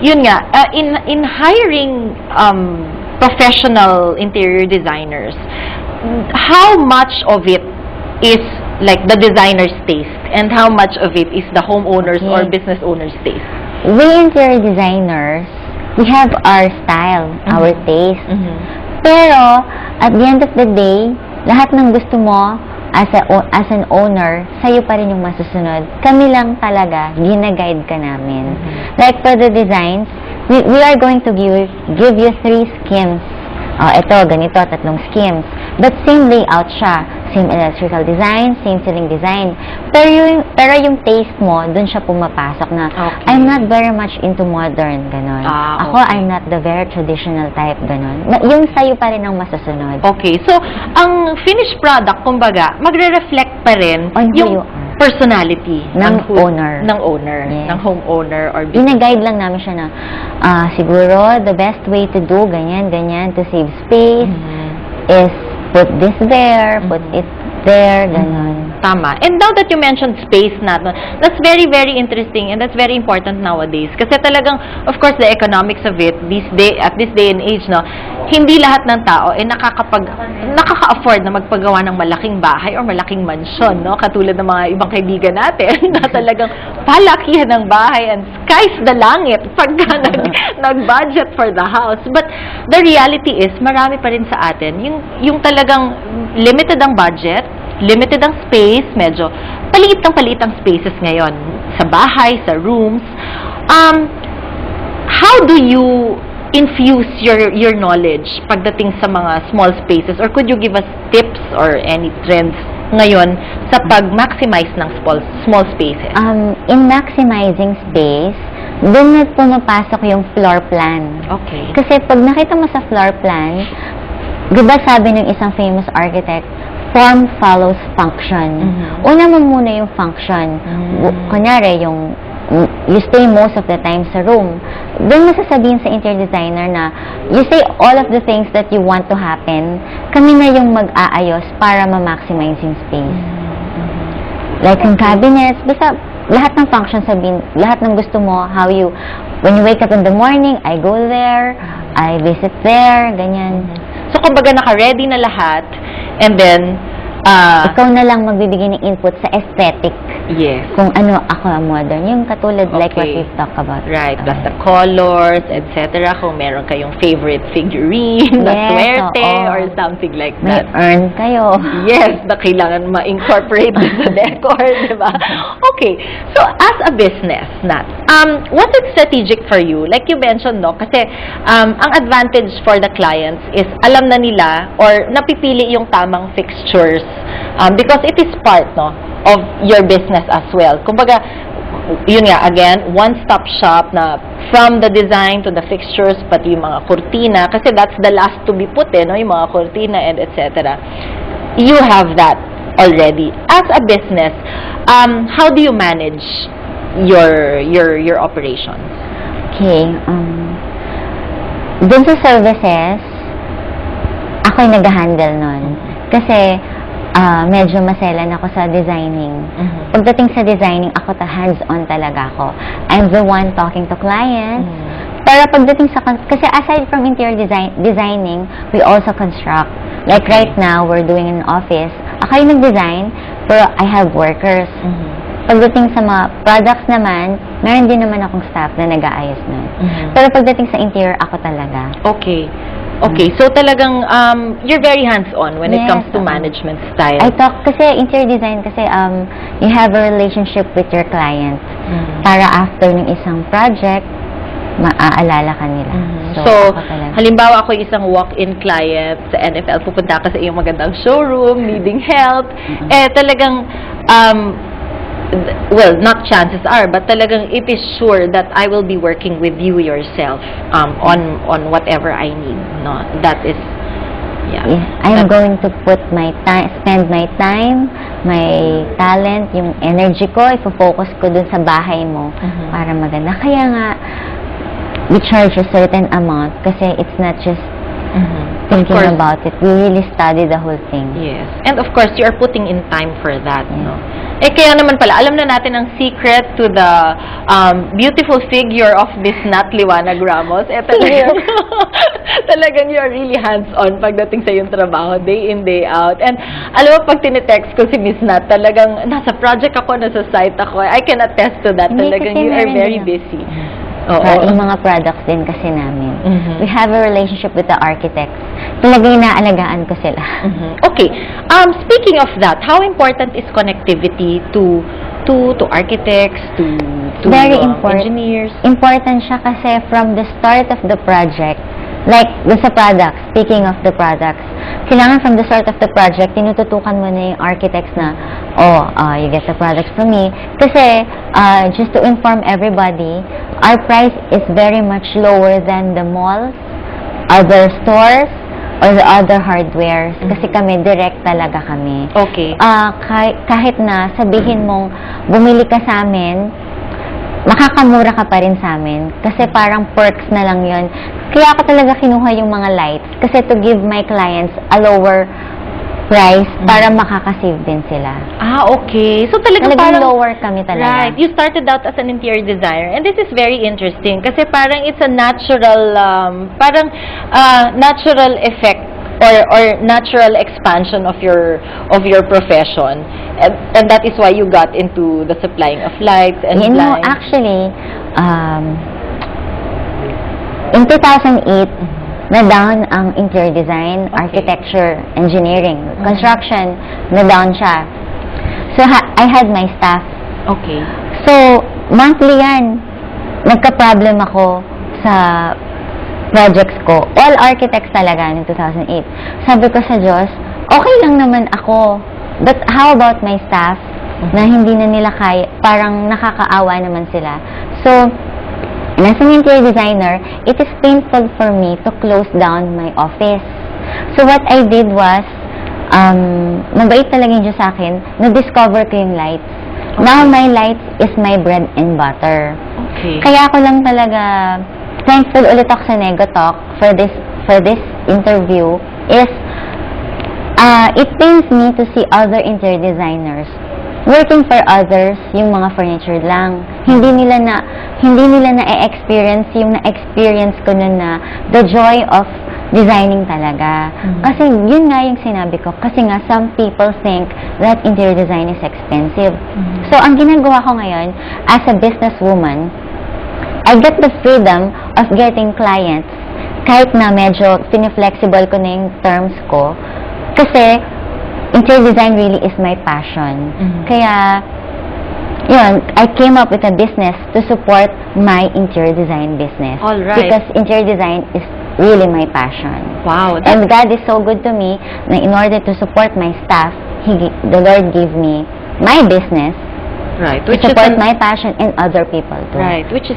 yun nga, in hiring professional interior designers, how much of it is like the designer's taste and how much of it is the homeowner's or business owner's taste? We interior designers, we have our style, our taste. Pero, at the end of the day, lahat ng gusto mo as an owner, sa'yo pa rin yung masusunod. Kami lang talaga, gina-guide ka namin. Like for the designs, we are going to give you 3 schemes. Ito, ganito, 3 schemes. But same layout siya. Same electrical design, same ceiling design. Pero yung taste mo, dun siya pumapasok na, I'm not very much into modern, ganon. Ako, I'm not the very traditional type, ganon. Yung sa'yo pa rin ang masusunod. Okay. So, ang finished product, kumbaga, magre-reflect pa rin On yung personality ng owner. Ng owner, yes. ng homeowner or business. Gina-guide lang namin siya na, siguro, the best way to do, ganyan, to save space, is put this there, put it there, ganon. Tama. And now that you mentioned space that's very, very interesting and that's very important nowadays. Kasi talagang, of course, the economics of it, at this day and age, no, hindi lahat ng tao nakaka-afford na magpagawa ng malaking bahay or malaking mansyon, no? Katulad ng mga ibang kaibigan natin na talagang palakihan ng bahay and sky's the langit pagka nag-budget for the house. But the reality is, marami pa rin sa atin yung talagang limited ang budget, limited ang space, medyo paliit ang spaces ngayon sa bahay, sa rooms. How do you infuse your knowledge pagdating sa mga small spaces, or could you give us tips or any trends ngayon sa pag-maximize ng small spaces? In maximizing space, doon na pumapasok yung floor plan. Okay. Kasi pag nakita mo sa floor plan, diba sabi ng isang famous architect, form follows function. Una mo muna yung function. Kunyari, you stay most of the time sa room. Doon masasabihin sa interior designer na you say all of the things that you want to happen, kami na yung mag-aayos para ma-maximize yung space. Like yung cabinets, basta lahat ng function sabihin, lahat ng gusto mo, when you wake up in the morning, I go there, I visit there, ganyan. So, kumbaga naka-ready na lahat, and then, ikaw na lang magbibigay ng input sa aesthetic. Yes. Kung ano ako ang modern. Yung katulad like what we've talked about. Right. Plus the colors, etc. Kung meron kayong favorite figurine na swerte or something like that. May earn kayo. Yes, na kailangan ma-incorporate sa decor, di ba? Okay. So, as a business, Nat, what is strategic for you? Like you mentioned, no? Kasi, ang advantage for the clients is alam na nila or napipili yung tamang fixtures because it is part, no, of your business as well. Kumbaga, yun nga, again, one-stop shop na from the design to the fixtures, pati yung mga kurtina, kasi that's the last to be put, no, yung mga kurtina and etc. You have that already. As a business, how do you manage your operations? Okay. Dun sa services, ako'y nag-handle nun. Kasi, medyo maselan ako sa designing. Pagdating sa designing, hands-on talaga ako. I'm the one talking to clients. Pero pagdating sa, kasi aside from interior designing, we also construct. Like right now, we're doing an office. Ako yung nag-design, pero I have workers. Pagdating sa mga products naman, meron din naman akong staff na nag-aayos nun. Pero pagdating sa interior, ako talaga. Okay. Okay, so talagang you're very hands-on when it comes to management style. I talk kasi interior design kasi you have a relationship with your client para after ng isang project maaalala ka nila. So halimbawa ako isang walk-in client sa NFL, pupunta ka sa iyong magandang showroom, needing help, talagang well, not chances are, but talagang it is sure that I will be working with you yourself on whatever I need. No, that is, I'm going to put my time, spend my time, my talent, yung energy ko, ifo-focus ko dun sa bahay mo para maganda. Kaya nga, we charge a certain amount kasi it's not just Of thinking course. about it. We really study the whole thing. Yes. And of course, you are putting in time for that, Yes. no? Eh, kaya naman pala, alam na natin ang secret to the beautiful figure of this Nat Liwanag Ramos. Eh, talagang you are really hands-on pagdating sa yung trabaho, day in, day out. And alam mo, pag tinetext ko si Miss Nat, talagang nasa project ako, nasa site ako. I can attest to that. Hindi, Talagang kasi you are meron very din busy. Oo. Yung mga products din kasi namin. Mhm. We have a relationship with the architects. Talagang inaalagaan ko sila. Okay. Speaking of that, how important is connectivity to architects, to Very important. engineers? Important siya kasi from the start of the project, like sa products, speaking of the products, kailangan from the start of the project, tinututukan mo na yung architects na, you get the products from me. Kasi, just to inform everybody, our price is very much lower than the malls, other stores, or the other hardwares. Kasi kami, direct talaga kami. Okay. Kahit na sabihin mong bumili ka sa amin, makakamura ka pa rin sa amin. Kasi parang perks na lang yon. Kaya ako talaga kinuha yung mga lights. Kasi to give my clients a lower price para makakasave din sila. Okay. So talagang Talagang parang lower kami talaga. Right. You started out as an interior designer, and this is very interesting kasi parang it's a natural natural effect or natural expansion of your profession, and that is why you got into the supplying of lights and You know, blinds. actually, in 2008, na-down ang interior design, architecture, engineering, construction, na-down siya. So, I had my staff. Okay. So, monthly yan. Nagka-problem ako sa projects ko. All architects talaga in 2008. Sabi ko sa Diyos, okay lang naman ako. But how about my staff na hindi na nila kaya, parang nakakaawa naman sila. So, as an interior designer, it is painful for me to close down my office. So what I did was, mabait talaga yung Diyos sa akin, na-discover ko yung lights. Now my lights is my bread and butter. Okay. Kaya ako lang talaga thankful ulit ako sa Negotalk for this interview is it pains me to see other interior designers working for others, yung mga furniture lang. Hindi nila na-experience yung na-experience ko nun na the joy of designing talaga. Kasi yun nga yung sinabi ko. Kasi nga, some people think that interior design is expensive. So, ang ginagawa ko ngayon, as a businesswoman, I get the freedom of getting clients kahit na medyo flexible ko na yung terms ko. Kasi, interior design really is my passion. Kaya, yun, I came up with a business to support my interior design business. All right. Because interior design is really my passion. Wow. And God is so good to me na in order to support my staff, the Lord gave me my business Right. to support my passion and other people too. Right. Which is